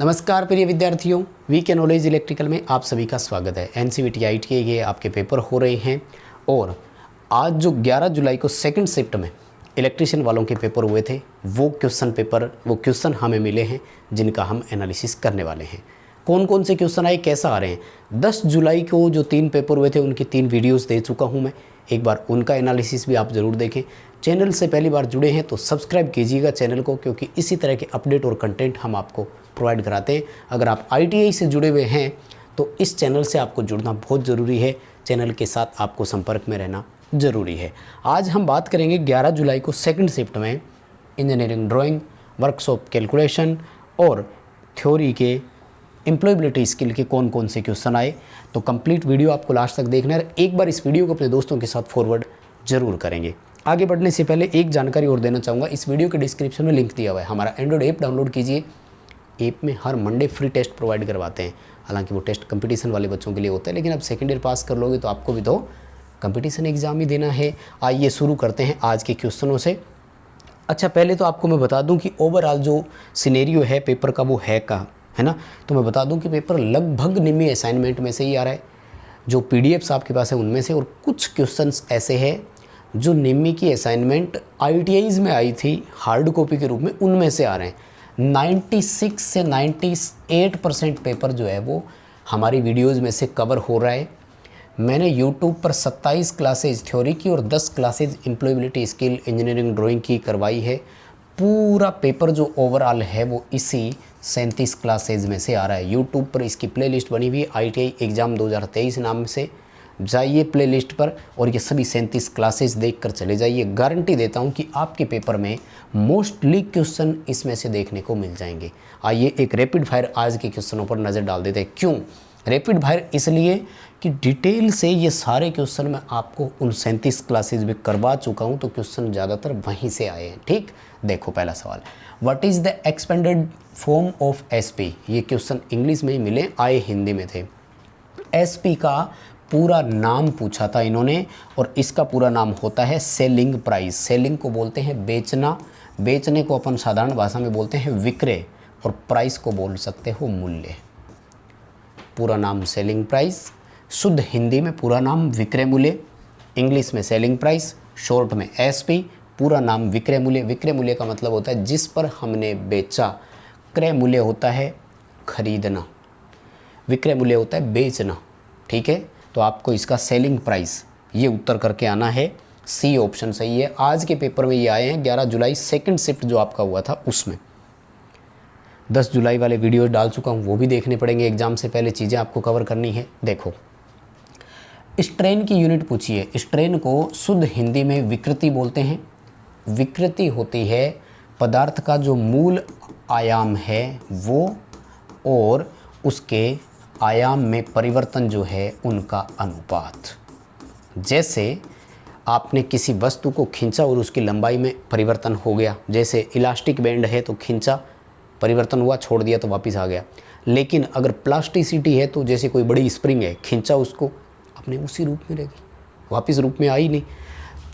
नमस्कार प्रिय विद्यार्थियों, वी के नॉलेज इलेक्ट्रिकल में आप सभी का स्वागत है। एनसीवीटी आईटीआई के आपके पेपर हो रहे हैं और आज जो 11 जुलाई को सेकंड शिफ्ट में इलेक्ट्रिशियन वालों के पेपर हुए थे वो क्वेश्चन हमें मिले हैं जिनका हम एनालिसिस करने वाले हैं। कौन कौन से क्वेश्चन आए, कैसा आ रहे हैं। 10 जुलाई को जो 3 पेपर हुए थे उनकी 3 वीडियोस दे चुका हूं मैं, एक बार उनका एनालिसिस भी आप ज़रूर देखें। चैनल से पहली बार जुड़े हैं तो सब्सक्राइब कीजिएगा चैनल को, क्योंकि इसी तरह के अपडेट और कंटेंट हम आपको प्रोवाइड कराते हैं। अगर आप आईटीआई से जुड़े हुए हैं तो इस चैनल से आपको जुड़ना बहुत ज़रूरी है, चैनल के साथ आपको संपर्क में रहना ज़रूरी है। आज हम बात करेंगे 11 जुलाई को सेकंड शिफ्ट में इंजीनियरिंग ड्राइंग, वर्कशॉप कैलकुलेशन और थ्योरी के एम्प्लॉयबिलिटी स्किल के कौन कौन से क्वेश्चन आए। तो कंप्लीट वीडियो आपको लास्ट तक देखना है। एक बार इस वीडियो को अपने दोस्तों के साथ फॉरवर्ड जरूर करेंगे। आगे बढ़ने से पहले एक जानकारी और देना चाहूँगा, इस वीडियो के डिस्क्रिप्शन में लिंक दिया हुआ है, हमारा एंड्रॉइड ऐप डाउनलोड कीजिए। ऐप में हर मंडे फ्री टेस्ट प्रोवाइड करवाते हैं। हालांकि वो टेस्ट कंपटीशन वाले बच्चों के लिए होता है, लेकिन अब सेकेंड ईयर पास कर लोगे तो आपको भी तो कंपटीशन एग्ज़ाम ही देना है। आइए शुरू करते हैं आज के क्वेश्चनों से। अच्छा, पहले तो आपको मैं बता दूं कि ओवरऑल जो सिनेरियो है पेपर का वो है ना। तो मैं बता दूं कि पेपर लगभग निम्न असाइनमेंट में से ही आ रहा है, जो पीडीएफ्स आपके पास है उनमें से, और कुछ क्वेश्चंस ऐसे हैं जो निम्मी की असाइनमेंट आईटीआईज़ में आई थी हार्ड कॉपी के रूप में, उनमें से आ रहे हैं। 96 से 98% पेपर जो है वो हमारी वीडियोज़ में से कवर हो रहा है। मैंने यूट्यूब पर 27 क्लासेज थ्योरी की और 10 classes employability skill engineering drawing की करवाई है। पूरा पेपर जो ओवरऑल है वो इसी 37 क्लासेज में से आ रहा है। यूट्यूब पर इसकी प्लेलिस्ट बनी हुई है, आईटीआई एग्ज़ाम 2023 नाम से। जाइए प्लेलिस्ट पर और ये सभी 37 क्लासेस देखकर चले जाइए। गारंटी देता हूँ कि आपके पेपर में मोस्टली क्वेश्चन इसमें से देखने को मिल जाएंगे। आइए एक रैपिड फायर आज के क्वेश्चनों पर नज़र डाल देते हैं। क्यों रैपिड फायर? इसलिए कि डिटेल से ये सारे क्वेश्चन मैं आपको उन 37 क्लासेज में करवा चुका हूँ, तो क्वेश्चन ज़्यादातर वहीं से आए हैं। ठीक, देखो पहला सवाल, what is the expanded form of SP. ये क्वेश्चन इंग्लिश में ही मिले, आए हिंदी में थे। एसपी का पूरा नाम पूछा था इन्होंने, और इसका पूरा नाम होता है सेलिंग प्राइस। सेलिंग को बोलते हैं बेचना, बेचने को अपन साधारण भाषा में बोलते हैं विक्रय, और प्राइस को बोल सकते हो मूल्य। पूरा नाम सेलिंग प्राइस, शुद्ध हिंदी में पूरा नाम विक्रय मूल्य, इंग्लिश में सेलिंग प्राइस, शॉर्ट में एसपी, पूरा नाम विक्रय मूल्य। विक्रय मूल्य का मतलब होता है जिस पर हमने बेचा, क्रय मूल्य होता है खरीदना, विक्रय मूल्य होता है बेचना। ठीक है, तो आपको इसका सेलिंग प्राइस ये उत्तर करके आना है। सी ऑप्शन सही है। आज के पेपर में ये आए हैं 11 जुलाई सेकंड शिफ्ट जो आपका हुआ था उसमें। 10 जुलाई वाले वीडियो डाल चुका हूँ, वो भी देखने पड़ेंगे। एग्जाम से पहले चीज़ें आपको कवर करनी है। देखो, स्ट्रेन की यूनिट पूछी है। स्ट्रेन को शुद्ध हिंदी में विकृति बोलते हैं। विकृति होती है पदार्थ का जो मूल आयाम है वो और उसके आयाम में परिवर्तन जो है उनका अनुपात। जैसे आपने किसी वस्तु को खींचा और उसकी लंबाई में परिवर्तन हो गया, जैसे इलास्टिक बैंड है तो खींचा, परिवर्तन हुआ, छोड़ दिया तो वापस आ गया। लेकिन अगर प्लास्टिसिटी है तो जैसे कोई बड़ी स्प्रिंग है, खींचा उसको, अपने उसी रूप में रहेगी, वापस रूप में आई नहीं।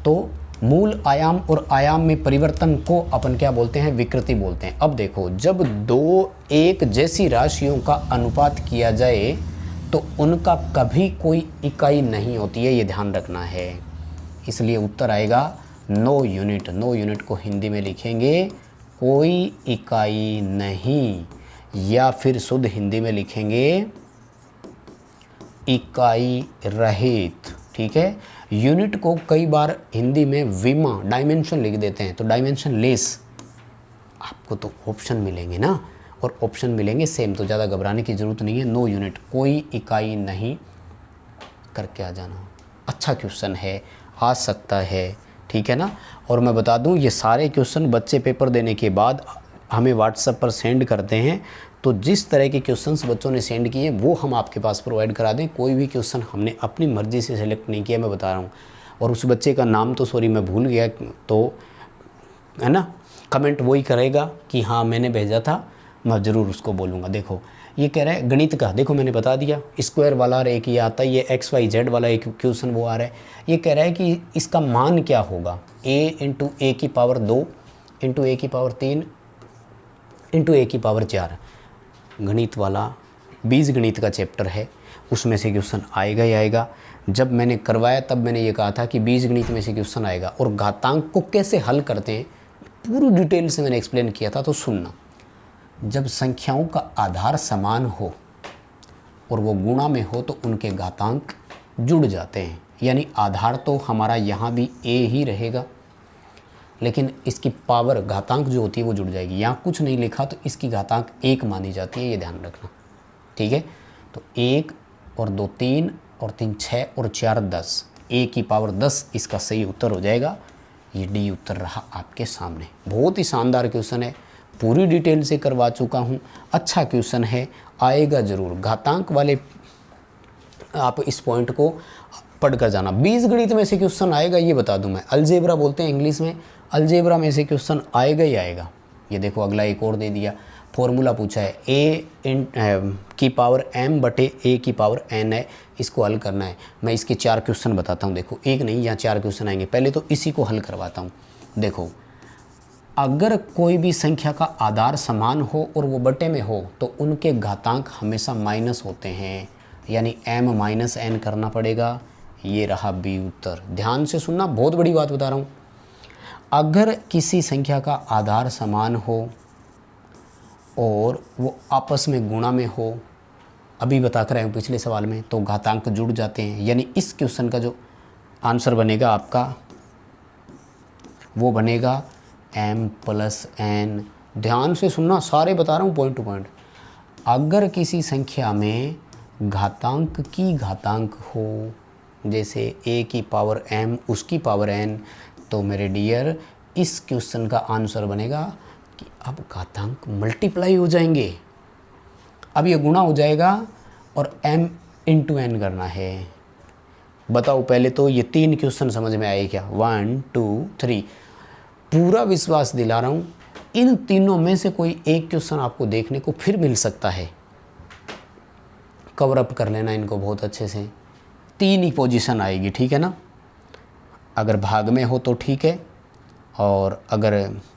तो मूल आयाम और आयाम में परिवर्तन को अपन क्या बोलते हैं? विकृति बोलते हैं। अब देखो, जब दो एक जैसी राशियों का अनुपात किया जाए तो उनका कभी कोई इकाई नहीं होती है, ये ध्यान रखना है। इसलिए उत्तर आएगा नो यूनिट। नो यूनिट को हिंदी में लिखेंगे कोई इकाई नहीं, या फिर शुद्ध हिंदी में लिखेंगे इकाई रहित। ठीक है, यूनिट को कई बार हिंदी में विमा डायमेंशन लिख देते हैं, तो डायमेंशन लेस आपको तो ऑप्शन मिलेंगे ना, और ऑप्शन मिलेंगे सेम, तो ज़्यादा घबराने की ज़रूरत नहीं है। नो यूनिट कोई इकाई नहीं करके आ जाना। अच्छा क्वेश्चन है, आ सकता है, ठीक है ना। और मैं बता दूं, ये सारे क्वेश्चन बच्चे पेपर देने के बाद हमें व्हाट्सएप पर सेंड करते हैं, तो जिस तरह के क्वेश्चंस बच्चों ने सेंड किए वो हम आपके पास प्रोवाइड करा दें। कोई भी क्वेश्चन हमने अपनी मर्ज़ी से सेलेक्ट नहीं किया, मैं बता रहा हूँ। और उस बच्चे का नाम तो सॉरी मैं भूल गया, तो है ना, कमेंट वही करेगा कि हाँ मैंने भेजा था, मैं ज़रूर उसको बोलूँगा। देखो ये कह रहा है गणित का, देखो मैंने बता दिया, स्क्वायर वाला और एक ये आता है, ये XYZ वाला एक क्वेश्चन वो आ रहा है। ये कह रहा है कि इसका मान क्या होगा, a इंटू ए की पावर 2 इंटू ए की पावर 3 इंटू ए की पावर 4। गणित वाला बीज गणित का चैप्टर है, उसमें से क्वेश्चन आएगा ही आएगा। जब मैंने करवाया तब मैंने ये कहा था कि बीज गणित में से क्वेश्चन आएगा, और घातांक को कैसे हल करते हैं पूरी डिटेल से मैंने एक्सप्लेन किया था, तो सुनना। जब संख्याओं का आधार समान हो और वो गुणा में हो तो उनके घातांक जुड़ जाते हैं, यानी आधार तो हमारा यहाँ भी a ही रहेगा, लेकिन इसकी पावर घातांक जो होती है वो जुड़ जाएगी। यहाँ कुछ नहीं लिखा तो इसकी घातांक 1 मानी जाती है, ये ध्यान रखना, ठीक है। तो 1 और 2 3 और 3 6 और 4 10, a की पावर 10 इसका सही उत्तर हो जाएगा। ये डी उत्तर रहा आपके सामने। बहुत ही शानदार क्वेश्चन है, पूरी डिटेल से करवा चुका हूँ, अच्छा क्वेश्चन है, आएगा ज़रूर। घातांक वाले आप इस पॉइंट को पढ़ कर जाना। बीज गणित में से क्वेश्चन आएगा ये बता दूं मैं, अलजेब्रा बोलते हैं इंग्लिश में, अलजेब्रा में से क्वेश्चन आएगा ही आएगा। ये देखो अगला एक और दे दिया, फॉर्मूला पूछा है a की पावर m बटे a की पावर n है, इसको हल करना है। मैं इसके 4 क्वेश्चन बताता हूँ, देखो एक नहीं यहाँ 4 क्वेश्चन आएंगे। पहले तो इसी को हल करवाता हूँ। देखो, अगर कोई भी संख्या का आधार समान हो और वो बटे में हो तो उनके घातांक हमेशा माइनस होते हैं, यानी m माइनस n करना पड़ेगा। ये रहा बी उत्तर। ध्यान से सुनना, बहुत बड़ी बात बता रहा हूँ। अगर किसी संख्या का आधार समान हो और वो आपस में गुणा में हो, अभी बता कर आया हूँ पिछले सवाल में, तो घातांक जुड़ जाते हैं, यानी इस क्वेश्चन का जो आंसर बनेगा आपका वो बनेगा m प्लस n। ध्यान से सुनना, सारे बता रहा हूँ पॉइंट टू पॉइंट। अगर किसी संख्या में घातांक की घातांक हो, जैसे a की पावर m उसकी पावर n, तो मेरे डियर इस क्वेश्चन का आंसर बनेगा कि अब घातांक मल्टीप्लाई हो जाएंगे। अब ये गुणा हो जाएगा और m इंटू n करना है। बताओ पहले तो ये 3 क्वेश्चन समझ में आए क्या? 1 2 3। पूरा विश्वास दिला रहा हूँ, इन तीनों में से कोई एक क्वेश्चन आपको देखने को फिर मिल सकता है। कवर अप कर लेना इनको बहुत अच्छे से। 3 ही पोजीशन आएगी, ठीक है ना। अगर भाग में हो तो ठीक है, और अगर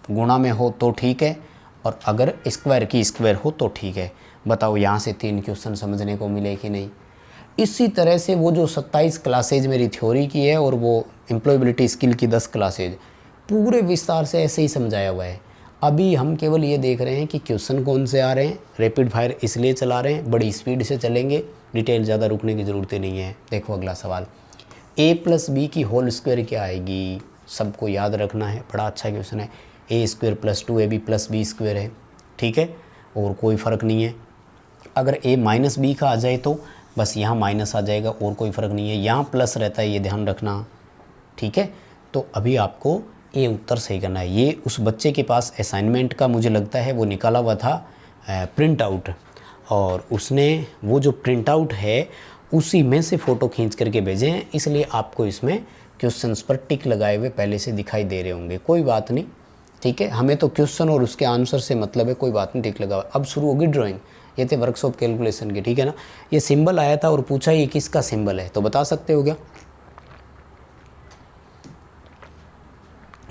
गुणा में हो तो ठीक है, और अगर स्क्वायर की स्क्वायर हो तो ठीक है। बताओ यहाँ से 3 क्वेश्चन समझने को मिले कि नहीं। इसी तरह से वो जो 27 क्लासेज मेरी थ्योरी की है और वो एम्प्लॉयबिलिटी स्किल की 10 क्लासेज, पूरे विस्तार से ऐसे ही समझाया हुआ है। अभी हम केवल ये देख रहे हैं कि क्वेश्चन कौन से आ रहे हैं, रैपिड फायर इसलिए चला रहे हैं, बड़ी स्पीड से चलेंगे, डिटेल ज़्यादा रुकने की ज़रूरत नहीं है। देखो अगला सवाल, a प्लस बी की होल स्क्वायर क्या आएगी? सबको याद रखना है, बड़ा अच्छा क्वेश्चन है। a square plus 2ab plus B square है, ठीक है, और कोई फ़र्क नहीं है। अगर a माइनस बी का आ जाए तो बस यहाँ माइनस आ जाएगा, और कोई फ़र्क नहीं है। यहाँ प्लस रहता है, ये ध्यान रखना, ठीक है। तो अभी आपको ये उत्तर सही करना है। ये उस बच्चे के पास असाइनमेंट का मुझे लगता है वो निकाला हुआ था प्रिंट आउट, और उसने वो जो प्रिंट आउट है उसी में से फ़ोटो खींच करके भेजे हैं, इसलिए आपको इसमें क्वेश्चंस पर टिक लगाए हुए पहले से दिखाई दे रहे होंगे। कोई बात नहीं, ठीक है, हमें तो क्वेश्चन और उसके आंसर से मतलब है, कोई बात नहीं, टिक लगा। अब शुरू होगी ड्राइंग। ये थे वर्कशॉप कैलकुलेशन के, ठीक है ना। ये सिंबल आया था और पूछा ये किसका सिंबल है, तो बता सकते हो क्या?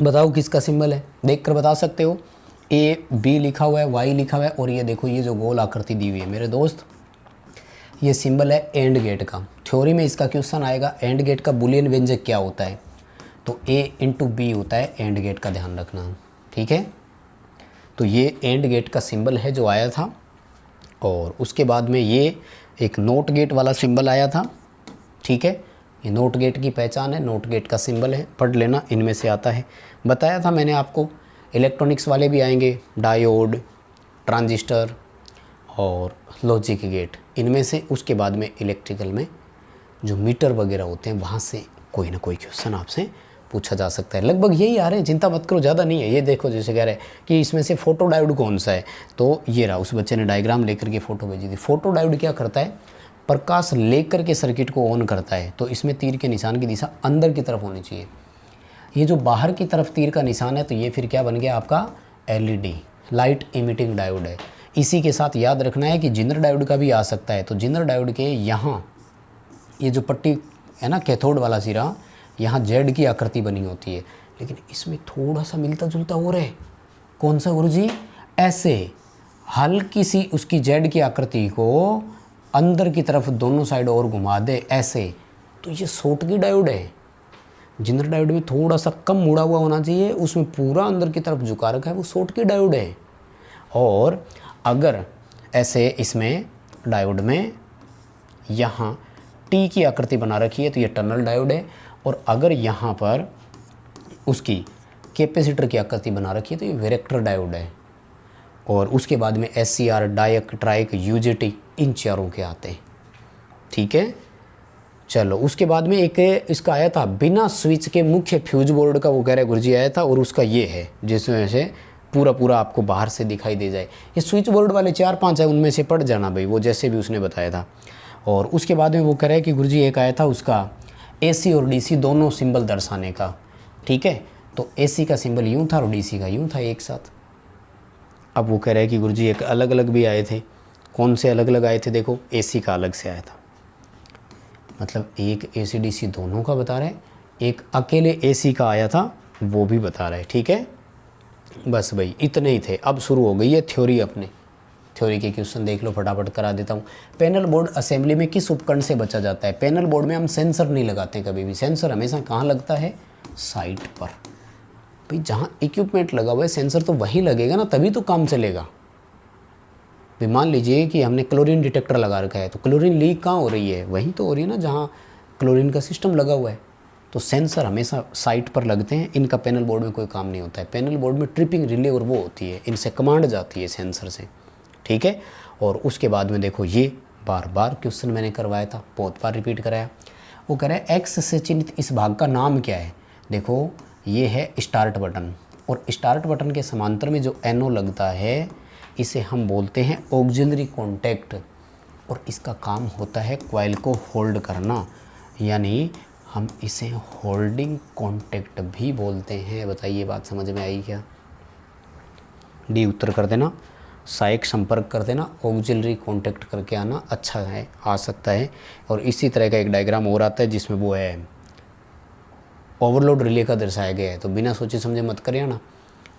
बताओ किसका सिंबल है, देख कर बता सकते हो। ए बी लिखा हुआ है, वाई लिखा हुआ है, और ये देखो ये जो गोल आकृति दी हुई है मेरे दोस्त, ये सिंबल है एंड गेट का। थ्योरी में इसका क्वेश्चन आएगा, एंड गेट का बुलियन व्यंजक क्या होता है? तो a इंटू बी होता है एंड गेट का, ध्यान रखना, ठीक है। तो ये एंड गेट का सिंबल है जो आया था, और उसके बाद में ये एक नोट गेट वाला सिंबल आया था, ठीक है। ये नोट गेट की पहचान है, नोट गेट का सिंबल है, पढ़ लेना, इनमें से आता है। बताया था मैंने आपको, इलेक्ट्रॉनिक्स वाले भी आएंगे, डायोड, ट्रांजिस्टर और लॉजिक गेट, इनमें से। उसके बाद में इलेक्ट्रिकल में जो मीटर वगैरह होते हैं वहाँ से कोई ना कोई क्वेश्चन आपसे पूछा जा सकता है। लगभग यही आ रहे हैं, चिंता मत करो, ज़्यादा नहीं है। ये देखो जैसे कह रहे हैं कि इसमें से फोटो डायोड कौन सा है, तो ये रहा, उस बच्चे ने डायग्राम लेकर के फ़ोटो भेजी थी। फोटो डायोड क्या करता है? प्रकाश लेकर के सर्किट को ऑन करता है। तो इसमें तीर के निशान की दिशा अंदर की तरफ होनी चाहिए। ये जो बाहर की तरफ तीर का निशान है, तो ये फिर क्या बन गया आपका? LED, लाइट इमिटिंग डायोड है। इसी के साथ याद रखना है कि जिनर डायोड का भी आ सकता है। तो जिनर डायोड के यहाँ ये जो पट्टी है ना, कैथोड वाला सिरा, यहाँ जेड की आकृति बनी होती है, लेकिन इसमें थोड़ा सा मिलता जुलता हो रहा है। कौन सा गुरुजी? ऐसे, हल्की सी उसकी जेड की आकृति को अंदर की तरफ दोनों साइड और घुमा दे ऐसे, तो ये शॉटकी डायोड है। जिनर डायोड में थोड़ा सा कम मुड़ा हुआ होना चाहिए, उसमें पूरा अंदर की तरफ झुका रखा है, वो शॉटकी डायोड है। और अगर ऐसे इसमें डायोड में यहाँ टी की आकृति बना रखी है तो ये टनल डायोड है। और अगर यहाँ पर उसकी कैपेसिटर की आकृति बना रखी है तो ये वेरेक्टर डायोड है। और उसके बाद में SCR, डायक, ट्राइक, UJT इन चारों के आते हैं। ठीक है, चलो उसके बाद में एक इसका आया था बिना स्विच के मुख्य फ्यूज बोर्ड का, वो कह रहे गुरुजी आया था, और उसका ये है जिसमें से पूरा आपको बाहर से दिखाई दे जाए। ये स्विच बोर्ड वाले 4-5 है, उनमें से पढ़ जाना भाई, वो जैसे भी उसने बताया था। और उसके बाद में वो कह रहे हैं कि गुरुजी एक आया था उसका AC और DC दोनों सिंबल दर्शाने का। ठीक है, तो AC का सिंबल यूँ था और DC का यूँ था एक साथ। अब वो कह रहे हैं कि गुरुजी एक अलग अलग भी आए थे। कौन से अलग अलग आए थे? देखो, AC का अलग से आया था, मतलब एक AC DC दोनों का बता रहे हैं, एक अकेले AC का आया था वो भी बता रहे हैं। ठीक है, बस भाई इतने ही थे। अब शुरू हो गई है थ्योरी। अपने थ्योरी के क्वेश्चन देख लो, फटाफट करा देता हूँ। पैनल बोर्ड असेंबली में किस उपकरण से बचा जाता है? पैनल बोर्ड में हम सेंसर नहीं लगाते कभी भी। सेंसर हमेशा कहाँ लगता है? साइट पर। भाई जहाँ इक्विपमेंट लगा हुआ है सेंसर तो वहीं लगेगा ना, तभी तो काम चलेगा। भाई मान लीजिए कि हमने क्लोरीन डिटेक्टर लगा रखा है, तो क्लोरीन लीक कहाँ हो रही है? वहीं तो हो रही है ना जहाँ क्लोरीन का सिस्टम लगा हुआ है। तो सेंसर हमेशा साइट पर लगते हैं, इनका पैनल बोर्ड में कोई काम नहीं होता है। पैनल बोर्ड में ट्रिपिंग रिले और वो होती है, इनसे कमांड जाती है सेंसर से। ठीक है, और उसके बाद में देखो ये बार बार क्वेश्चन मैंने करवाया था, बहुत बार रिपीट कराया। वो कह रहा है एक्स से चिन्हित इस भाग का नाम क्या है? देखो ये है स्टार्ट बटन, और स्टार्ट बटन के समांतर में जो NO लगता है इसे हम बोलते हैं ऑक्सिलरी कॉन्टैक्ट, और इसका काम होता है कॉइल को होल्ड करना, यानी हम इसे होल्डिंग कॉन्टैक्ट भी बोलते हैं। बताइए बात समझ में आई क्या? डी उत्तर कर देना, सहायक संपर्क कर देना, ऑक्सिलरी कॉन्टैक्ट करके आना, अच्छा है, आ सकता है। और इसी तरह का एक डायग्राम और आता है जिसमें वो है ओवरलोड रिले का दर्शाया गया है, तो बिना सोचे समझे मत करिए ना।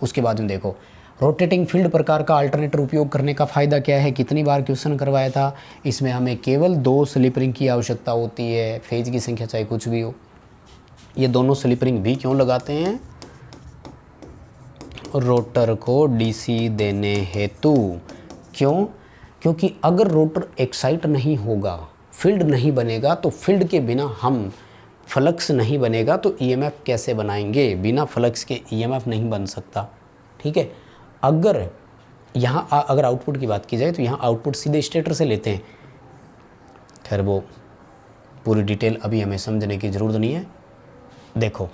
उसके बाद में देखो रोटेटिंग फील्ड प्रकार का अल्टरनेटर उपयोग करने का फ़ायदा क्या है? कितनी बार क्वेश्चन करवाया था। इसमें हमें केवल 2 स्लिप रिंग की आवश्यकता होती है, फेज की संख्या चाहे कुछ भी हो। ये दोनों स्लिप रिंग भी क्यों लगाते हैं? रोटर को DC देने हेतु। क्यों? क्योंकि अगर रोटर एक्साइट नहीं होगा, फील्ड नहीं बनेगा, तो फील्ड के बिना हम फ्लक्स नहीं बनेगा तो EMF कैसे बनाएंगे? बिना फ्लक्स के EMF नहीं बन सकता। ठीक है, अगर यहाँ अगर आउटपुट की बात की जाए तो यहाँ आउटपुट सीधे स्टेटर से लेते हैं। खैर वो पूरी डिटेल अभी हमें समझने की ज़रूरत नहीं है। देखो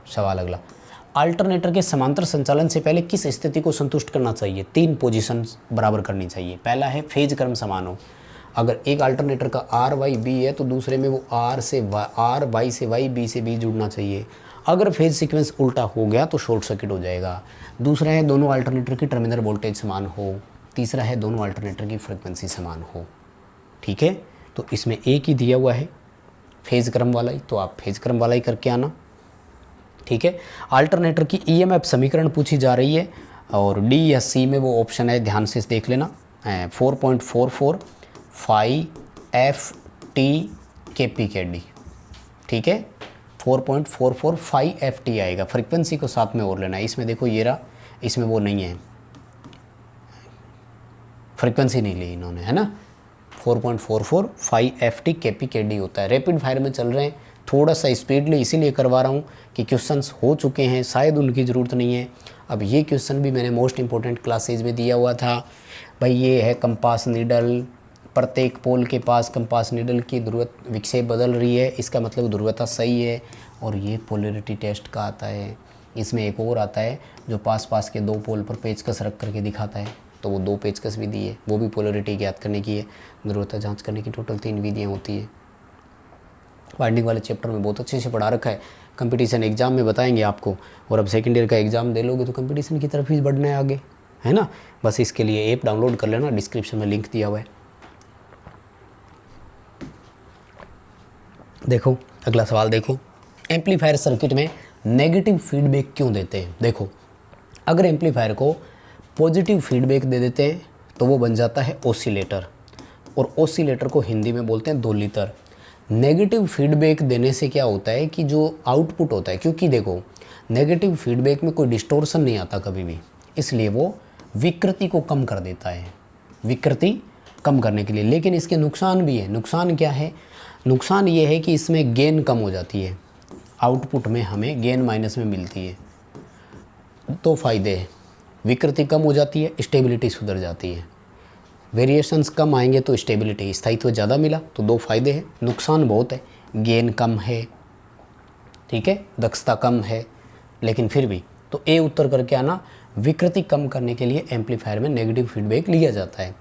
सवाल अगला, अल्टरनेटर के समांतर संचालन से पहले किस स्थिति को संतुष्ट करना चाहिए? 3 पोजीशन बराबर करनी चाहिए। पहला है फेज क्रम समान हो। अगर एक अल्टरनेटर का RYB है तो दूसरे में वो R Y से Y, B से B जुड़ना चाहिए। अगर फेज सीक्वेंस उल्टा हो गया तो शॉर्ट सर्किट हो जाएगा। दूसरा है दोनों अल्टरनेटर की टर्मिनल वोल्टेज समान हो। तीसरा है दोनों अल्टरनेटर की फ्रिक्वेंसी समान हो। ठीक है, तो इसमें एक ही दिया हुआ है फेज क्रम वाला ही, तो आप फेज क्रम वाला ही करके आना। ठीक है, अल्टरनेटर की EMF समीकरण पूछी जा रही है, और D या C में वो ऑप्शन है, ध्यान से देख लेना। 4.44 5 FT KP KD। ठीक है, 4.44 5 FT आएगा। फ्रीक्वेंसी को साथ में और लेना है। इसमें देखो ये रहा, इसमें वो नहीं है, फ्रीक्वेंसी नहीं ली इन्होंने, है ना। 4.44 5 FT KP KD होता है। रैपिड फायर में चल रहे हैं, थोड़ा सा स्पीडली इसीलिए करवा रहा हूँ कि क्वेश्चंस हो चुके हैं, शायद उनकी ज़रूरत नहीं है। अब ये क्वेश्चन भी मैंने मोस्ट इंपॉर्टेंट क्लासेज में दिया हुआ था भाई। ये है कंपास नीडल, प्रत्येक पोल के पास कंपास नीडल की ध्रुवता विक्षेप बदल रही है, इसका मतलब ध्रुवता सही है। और ये पोलैरिटी टेस्ट का आता है। इसमें एक और आता है जो पास पास के 2 पोल पर पेचकस रख करके दिखाता है, तो वो 2 पेचकस विधि है, वो भी पोलैरिटी ज्ञात करने की है। ध्रुवता जांच करने की टोटल 3 विधियाँ होती है। वाइंडिंग वाले चैप्टर में बहुत अच्छे से पढ़ा रखा है, कंपटीशन एग्जाम में बताएंगे आपको। और अब सेकेंड ईयर का एग्ज़ाम दे लोगे तो कंपटीशन की तरफ ही बढ़ना है आगे, है ना। बस इसके लिए ऐप डाउनलोड कर लेना, डिस्क्रिप्शन में लिंक दिया हुआ है। देखो अगला सवाल देखो, एम्पलीफायर सर्किट में नेगेटिव फीडबैक क्यों देते हैं? देखो अगर एम्पलीफायर को पॉजिटिव फीडबैक दे देते हैं तो वो बन जाता है ओसिलेटर, और ओसिलेटर को हिंदी में बोलते हैं दोलितर। नेगेटिव फीडबैक देने से क्या होता है कि जो आउटपुट होता है, क्योंकि देखो नेगेटिव फीडबैक में कोई डिस्टोर्शन नहीं आता कभी भी, इसलिए वो विकृति को कम कर देता है, विकृति कम करने के लिए। लेकिन इसके नुकसान भी है। नुकसान क्या है? नुकसान ये है कि इसमें गेन कम हो जाती है, आउटपुट में हमें गेन माइनस में मिलती है। तो फ़ायदे हैं, विकृति कम हो जाती है, स्टेबिलिटी सुधर जाती है। वेरिएशंस कम आएंगे तो स्टेबिलिटी, स्थायित्व ज़्यादा मिला, तो 2 फायदे हैं। नुकसान बहुत है, गेन कम है, ठीक है, दक्षता कम है, लेकिन फिर भी तो ए उत्तर करके आना। विकृति कम करने के लिए एम्पलीफायर में नेगेटिव फीडबैक लिया जाता है।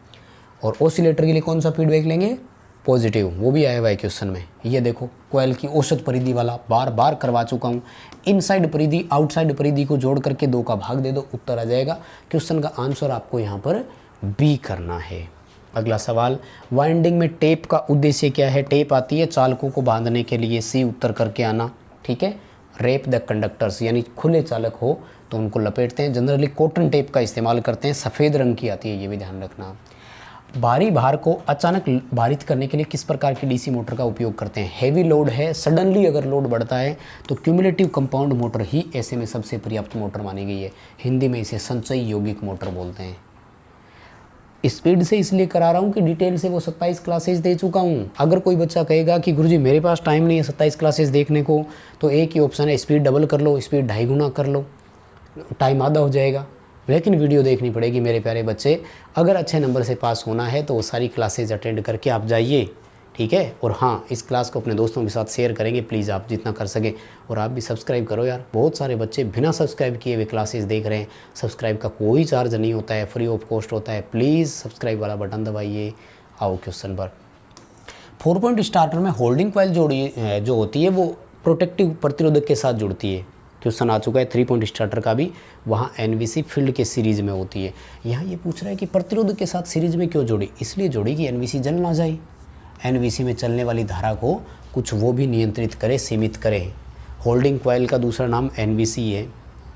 और ओसिलेटर के लिए कौन सा फीडबैक लेंगे? पॉजिटिव। वो भी आया हुआ है क्वेश्चन में। ये देखो कॉइल की औसत परिधि वाला, बार बार करवा चुका हूँ। इनसाइड परिधि आउटसाइड परिधि को जोड़ करके 2 का भाग दे दो, उत्तर आ जाएगा। क्वेश्चन का आंसर आपको यहाँ पर बी करना है। अगला सवाल, वाइंडिंग में टेप का उद्देश्य क्या है? टेप आती है चालकों को बांधने के लिए, सी उत्तर करके आना, ठीक है। रेप द कंडक्टर्स, यानी खुले चालक हो तो उनको लपेटते हैं। जनरली कॉटन टेप का इस्तेमाल करते हैं, सफ़ेद रंग की आती है, ये भी ध्यान रखना। भारी भार को अचानक भारित करने के लिए किस प्रकार की डीसी मोटर का उपयोग करते हैं? हैवी लोड है, सडनली अगर लोड बढ़ता है तो क्यूमुलेटिव कंपाउंड मोटर ही ऐसे में सबसे पर्याप्त मोटर मानी गई है। हिंदी में इसे संचयी यौगिक मोटर बोलते हैं। स्पीड से इसलिए करा रहा हूँ कि डिटेल से वो 27 क्लासेज दे चुका हूँ। अगर कोई बच्चा कहेगा कि गुरुजी मेरे पास टाइम नहीं है 27 क्लासेज देखने को, तो एक ही ऑप्शन है, स्पीड डबल कर लो, स्पीड 2.5 गुना कर लो, टाइम आधा हो जाएगा। लेकिन वीडियो देखनी पड़ेगी मेरे प्यारे बच्चे। अगर अच्छे नंबर से पास होना है तो वो सारी क्लासेज अटेंड करके आप जाइए, ठीक है। और हाँ, इस क्लास को अपने दोस्तों के साथ शेयर करेंगे प्लीज़, आप जितना कर सकें। और आप भी सब्सक्राइब करो यार, बहुत सारे बच्चे बिना सब्सक्राइब किए हुए क्लासेस देख रहे हैं। सब्सक्राइब का कोई चार्ज नहीं होता है, फ्री ऑफ कॉस्ट होता है। प्लीज़ सब्सक्राइब वाला बटन दबाइए। आओ क्वेश्चन पर। 4 पॉइंट स्टार्टर में होल्डिंग कॉइल जो होती है वो प्रोटेक्टिव प्रतिरोधक के साथ जुड़ती है। क्वेश्चन आ चुका है 3 पॉइंट स्टार्टर का भी, वहाँ एनवीसी फील्ड के सीरीज़ में होती है। यहाँ ये पूछ रहा है कि प्रतिरोधक के साथ सीरीज़ में क्यों जोड़ी? इसलिए जोड़ी कि एनवीसी जल ना जाए। एनवीसी में चलने वाली धारा को कुछ वो भी नियंत्रित करे, सीमित करे। होल्डिंग कॉइल का दूसरा नाम एनवीसी है,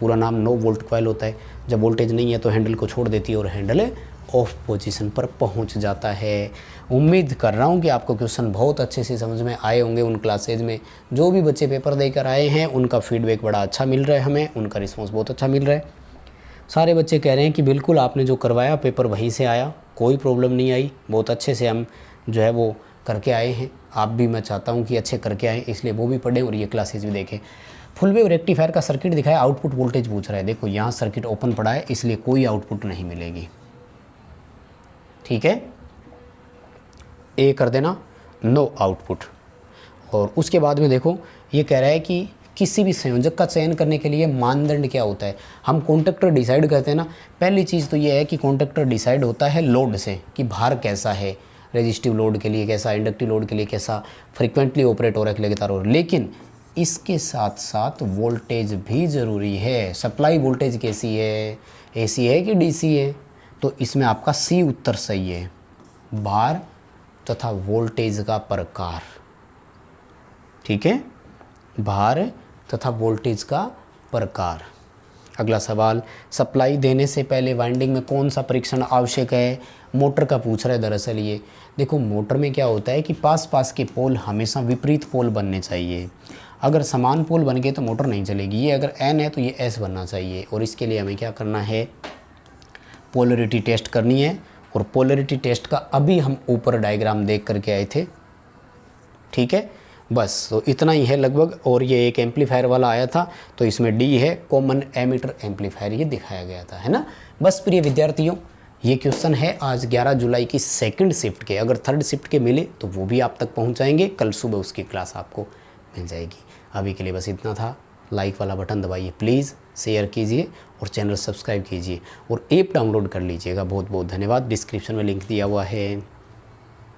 पूरा नाम नो वोल्ट कॉइल होता है। जब वोल्टेज नहीं है तो हैंडल को छोड़ देती है और हैंडल ऑफ पोजीशन पर पहुंच जाता है। उम्मीद कर रहा हूं कि आपको क्वेश्चन बहुत अच्छे से समझ में आए होंगे। उन क्लासेज में जो भी बच्चे पेपर देकर आए हैं उनका फीडबैक बड़ा अच्छा मिल रहा है, हमें उनका रिस्पॉन्स बहुत अच्छा मिल रहा है। सारे बच्चे कह रहे हैं कि बिल्कुल आपने जो करवाया पेपर वहीं से आया, कोई प्रॉब्लम नहीं आई, बहुत अच्छे से हम जो है वो करके आए हैं। आप भी, मैं चाहता हूं कि अच्छे करके आएँ, इसलिए वो भी पढ़ें और ये क्लासेज भी देखें। फुल वेव रेक्टिफायर का सर्किट दिखाया, आउटपुट वोल्टेज पूछ रहा है। देखो यहाँ सर्किट ओपन पड़ा है, इसलिए कोई आउटपुट नहीं मिलेगी, ठीक है। ए कर देना, नो आउटपुट। और उसके बाद में देखो ये कह रहा है कि किसी भी संयोजक का चयन करने के लिए मानदंड क्या होता है? हम कॉन्टैक्टर डिसाइड करते हैं ना। पहली चीज़ तो ये है कि कॉन्टैक्टर डिसाइड होता है लोड से, कि भार कैसा है, रेजिस्टिव लोड के लिए कैसा, इंडक्टिव लोड के लिए कैसा, फ्रीक्वेंटली ऑपरेट हो रहा है लगातार हो। लेकिन इसके साथ साथ वोल्टेज भी ज़रूरी है। सप्लाई वोल्टेज कैसी है, एसी है कि डीसी है? तो इसमें आपका सी उत्तर सही है, भार तथा वोल्टेज का प्रकार, ठीक है, भार तथा वोल्टेज का प्रकार। अगला सवाल, सप्लाई देने से पहले वाइंडिंग में कौन सा परीक्षण आवश्यक है? मोटर का पूछ रहा है दरअसल ये। देखो मोटर में क्या होता है कि पास पास के पोल हमेशा विपरीत पोल बनने चाहिए। अगर समान पोल बन गए तो मोटर नहीं चलेगी। ये अगर एन है तो ये एस बनना चाहिए। और इसके लिए हमें क्या करना है, पोलरिटी टेस्ट करनी है। और पोलरिटी टेस्ट का अभी हम ऊपर डायग्राम देख करके आए थे, ठीक है। बस तो इतना ही है लगभग। और ये एक एम्पलीफायर वाला आया था, तो इसमें डी है, कॉमन एमीटर एम्पलीफायर, ये दिखाया गया था, है ना। बस प्रिय विद्यार्थियों, ये क्वेश्चन है आज 11 जुलाई की सेकंड शिफ्ट के। अगर थर्ड शिफ्ट के मिले तो वो भी आप तक पहुंच जाएंगे, कल सुबह उसकी क्लास आपको मिल जाएगी। अभी के लिए बस इतना था। लाइक वाला बटन दबाइए प्लीज़, शेयर कीजिए और चैनल सब्सक्राइब कीजिए और ऐप डाउनलोड कर लीजिएगा। बहुत बहुत धन्यवाद। डिस्क्रिप्शन में लिंक दिया हुआ है।